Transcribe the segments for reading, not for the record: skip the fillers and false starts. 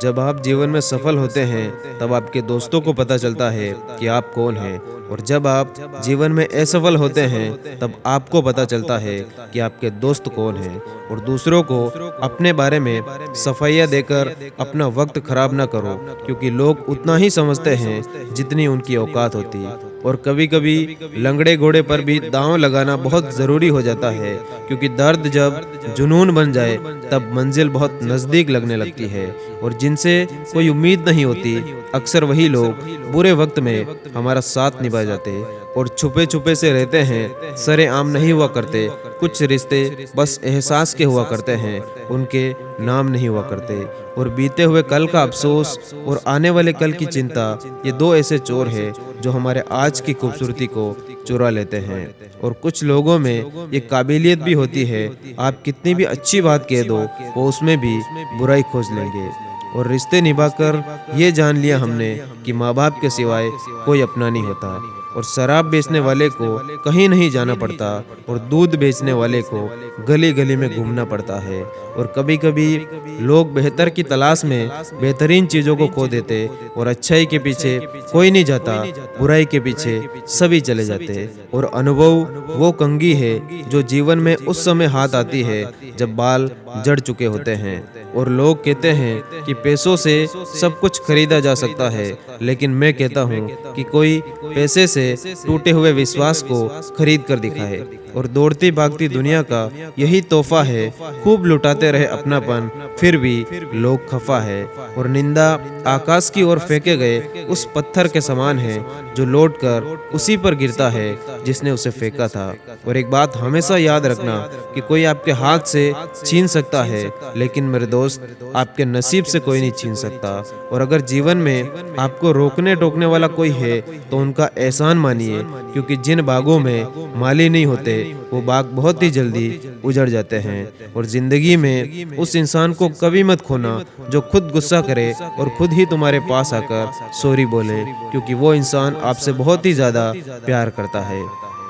जब आप जीवन में सफल होते हैं, तब आपके दोस्तों को पता चलता है कि आप कौन हैं। और जब आप जीवन में असफल होते हैं, तब आपको पता चलता है कि आपके दोस्त कौन हैं। और दूसरों को अपने बारे में सफाइयाँ देकर अपना वक्त खराब ना करो, क्योंकि लोग उतना ही समझते हैं जितनी उनकी औकात होती है। और कभी कभी लंगड़े घोड़े पर भी दांव लगाना बहुत ज़रूरी हो जाता है, क्योंकि दर्द जब जुनून बन जाए तब मंजिल बहुत नज़दीक लगने लगती है। और जिनसे कोई उम्मीद नहीं होती, अक्सर वही लोग बुरे वक्त में हमारा साथ निभा जाते हैं। और छुपे छुपे से रहते हैं, सरेआम नहीं हुआ करते। कुछ रिश्ते बस एहसास के हुआ करते हैं, उनके नाम नहीं हुआ करते। और बीते हुए कल का अफसोस और आने वाले कल की चिंता, ये दो ऐसे चोर हैं जो हमारे आज की खूबसूरती को चुरा लेते हैं। और कुछ लोगों में ये काबिलियत भी होती है, आप कितनी भी अच्छी बात कह दो, वो उसमें भी बुराई खोज लेंगे। और रिश्ते निभाकर ये जान लिया हमने कि माँ बाप के सिवाय कोई अपना नहीं होता। और शराब बेचने वाले को कहीं नहीं जाना पड़ता, और दूध बेचने वाले को गली गली में घूमना पड़ता है। और कभी कभी लोग बेहतर की तलाश में बेहतरीन चीज़ों को खो देते, और अच्छाई के पीछे कोई नहीं जाता, बुराई के पीछे सभी चले जाते। और अनुभव वो कंघी है जो जीवन में उस समय हाथ आती है जब बाल जड़ चुके होते हैं। और लोग कहते हैं कि पैसों से सब कुछ खरीदा जा सकता है, लेकिन मैं कहता हूँ कि कोई पैसे से टूटे हुए विश्वास को खरीद कर दिखाए। और दौड़ती भागती दुनिया का यही तोहफा है, खूब लुटाते रहे अपनापन, फिर भी लोग खफा है। और निंदा आकाश की ओर फेंके गए उस पत्थर के समान है जो लौट कर उसी पर गिरता है जिसने उसे फेंका था। और एक बात हमेशा याद रखना कि कोई आपके हाथ से छीन सकता है, लेकिन मेरे दोस्त, आपके नसीब से कोई नहीं छीन सकता। और अगर जीवन में आपको रोकने टोकने वाला कोई है, तो उनका एहसान मानिए, क्योंकि जिन बागों में माली नहीं होते, वो बाग बहुत ही जल्दी उजड़ जाते हैं। और जिंदगी में उस इंसान को कभी मत खोना जो खुद गुस्सा करे और खुद ही तुम्हारे पास आकर सॉरी बोले, क्योंकि वो इंसान आपसे बहुत ही ज्यादा प्यार करता है।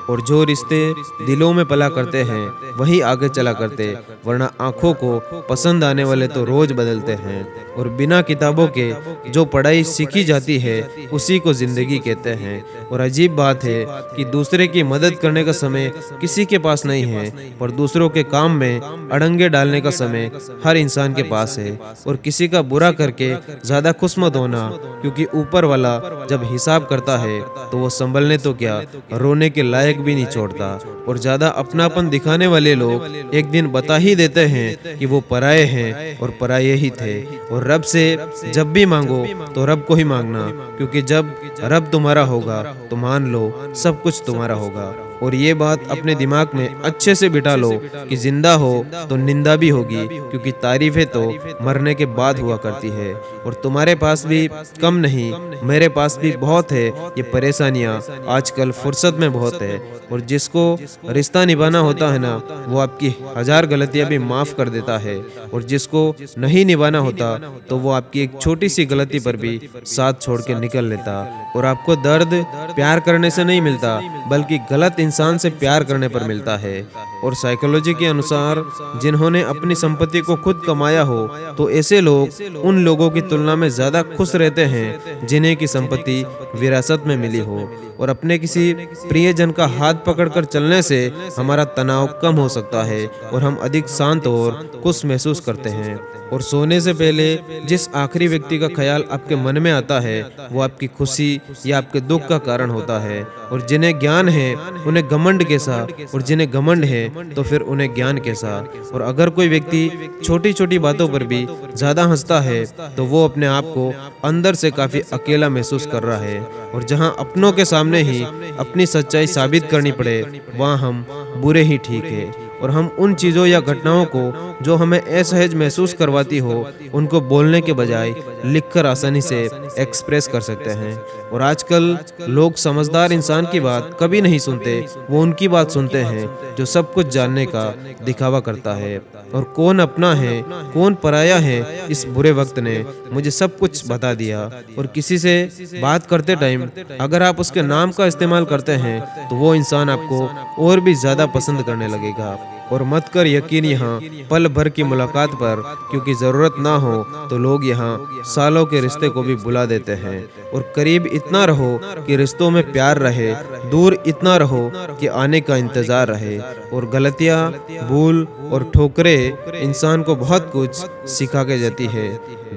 और जो रिश्ते दिलों में पला करते हैं, वही आगे चला करते, वरना आंखों को पसंद आने वाले तो रोज बदलते हैं। और बिना किताबों के जो पढ़ाई सीखी जाती है, उसी को जिंदगी कहते हैं। और अजीब बात है कि दूसरे की मदद करने का समय किसी के पास नहीं है, पर दूसरों के काम में अड़ंगे डालने का समय हर इंसान के पास है। और किसी का बुरा करके ज्यादा खुश मत होना, क्योंकि ऊपर वाला जब हिसाब करता है तो वो संभलने तो क्या, रोने के लायक भी नहीं छोड़ता। और ज्यादा अपनापन दिखाने वाले लोग एक दिन बता ही देते हैं कि वो पराये हैं और पराये ही थे। और रब से जब भी मांगो तो रब को ही मांगना, क्योंकि जब रब तुम्हारा होगा तो मान लो सब कुछ तुम्हारा होगा। और ये बात अपने दिमाग में अच्छे से बिठा लो कि जिंदा हो तो निंदा भी होगी, क्योंकि तारीफें तो मरने के बाद हुआ करती है। और तुम्हारे पास भी कम नहीं, मेरे पास भी बहुत है ये परेशानियाँ, आजकल फुर्सत में बहुत है। और जिसको रिश्ता निभाना होता है ना, वो आपकी 1000 गलतियाँ भी माफ़ कर देता है। और जिसको नहीं निभाना होता, तो वो आपकी एक छोटी सी गलती पर भी साथ छोड़ के निकल लेता। और आपको दर्द प्यार करने से नहीं मिलता, बल्कि गलत इंसान से प्यार करने पर मिलता है। और साइकोलॉजी के अनुसार जिन्होंने अपनी संपत्ति को खुद कमाया हो, तो ऐसे लोग उन लोगों की तुलना में ज्यादा खुश रहते हैं जिन्हें की संपत्ति विरासत में मिली हो। और अपने किसी प्रियजन का हाथ पकड़कर चलने से हमारा तनाव कम हो सकता है, और हम अधिक शांत और खुश महसूस करते हैं। और सोने से पहले जिस आखिरी व्यक्ति का ख्याल आपके मन में आता है, वो आपकी खुशी या आपके दुख का कारण होता है। और जिन्हें ज्ञान है उन्हें घमंड कैसा, और जिन्हें घमंड है तो फिर उन्हें ज्ञान कैसा। और अगर कोई व्यक्ति छोटी छोटी बातों पर भी ज्यादा हंसता है, तो वो अपने आप को अंदर से काफी अकेला महसूस कर रहा है। और जहां अपनों के सामने ही अपनी सच्चाई साबित करनी पड़े, वहां हम बुरे ही ठीक है। और हम उन चीज़ों या घटनाओं को जो हमें असहज महसूस करवाती हो, उनको बोलने के बजाय लिखकर आसानी से एक्सप्रेस कर सकते हैं। और आजकल लोग समझदार इंसान की बात कभी नहीं सुनते, वो उनकी बात सुनते हैं जो सब कुछ जानने का दिखावा करता है। और कौन अपना है कौन पराया है, इस बुरे वक्त ने मुझे सब कुछ बता दिया। और किसी से बात करते टाइम अगर आप उसके नाम का इस्तेमाल करते हैं, तो वो इंसान आपको और भी ज़्यादा पसंद करने लगेगा। और मत कर यकीन यहाँ पल भर की मुलाकात पर, क्योंकि ज़रूरत ना हो तो लोग यहाँ सालों के रिश्ते को भी बुला देते हैं। और करीब इतना रहो कि रिश्तों में प्यार रहे, दूर इतना रहो कि आने का इंतज़ार रहे। और गलतियाँ, भूल और ठोकरें इंसान को बहुत कुछ सिखा के जाती है।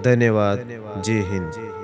धन्यवाद। जय हिंद।